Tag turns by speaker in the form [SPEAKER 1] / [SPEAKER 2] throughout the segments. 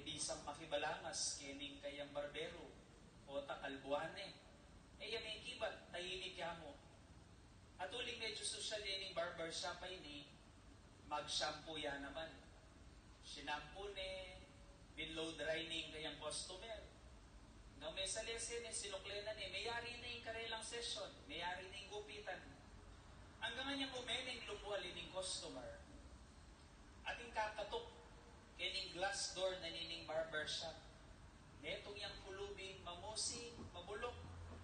[SPEAKER 1] bisang makibalangas, kining kayang barbero, o takalbuane. May kibat, tahimik mo. At uling medyo social yaning barbershop ay ni, mag-shampoo ya naman. Sinampo ni, binlow drying kayang customer. Nga may salese ni, sinuklenan ni, mayari na yung karelang session, mayari na yung gupitan. Hanggang nga niya kumening lumuwalin ng customer, ating kakatok, kining glass door na nining barbershop. Netong yang kulubing, mamusing, mabulok,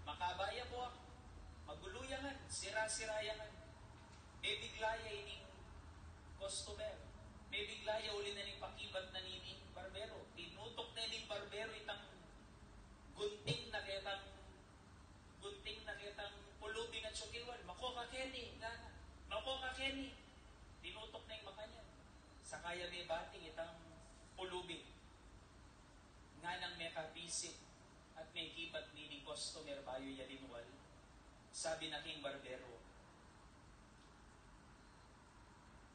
[SPEAKER 1] makabaya po, maguluyangan, sira-sirayangan. May biglaya ining customer. May biglaya uli na ning pakibat na nining barbero. Tinutok na nining barbero itang gunting na kitang pulubing at sukiwan. Mako ka Kenny, gana. Mako ka Kenny. Tinutok na yung makanyan. Sa kaya may bating itang pulubing. Nga nang may kapisip at may kibat nining customer bayo yalinwal. Sabi na king barbero,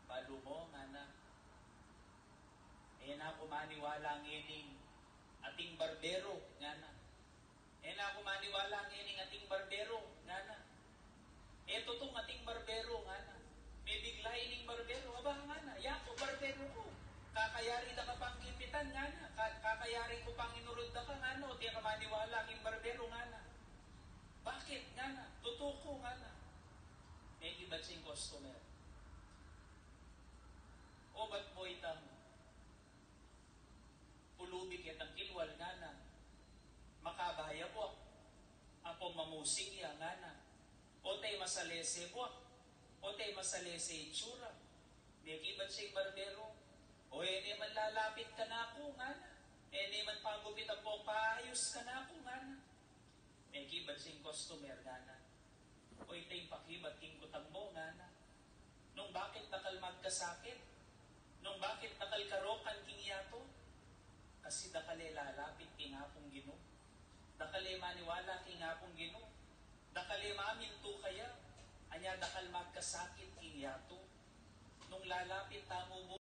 [SPEAKER 1] balo mo nga na. Na ako maniwala ang ining ating barbero nga na. Na ako maniwala ang ining ating barbero nga na. Ito tong ating barbero nga na. May bigla ining barbero, aba nga na, yako barbero ko. Kakayari na ka pang kipitan nga na. Kakayari ko pang inurod na ka nga na. O di ka maniwala aking barbero nga na. Bakit nga na? Tutuko nga na. May iba't siyang customer. O ba't mo itang pulubik itang kilwal nga na? Makabaya po. Ako mamusing ya nga na. O tay masalese po. O tay masalese itsura. May iba't siyang barbero. O man lalapit ka na ako nga na. Man pagupit ang buong paayos ka na ako nga na. May kibat sing customer nga na. O itay pakibat king kutang mo nga na. Nung bakit nakal magkasakit? Nung bakit nakal karokan king yato? Kasi dakale lalapit king apong Ginoo. Dakale maniwala king apong Ginoo. Dakale maminto kaya. Anya dakal magkasakit king yato. Nung lalapit tamo mo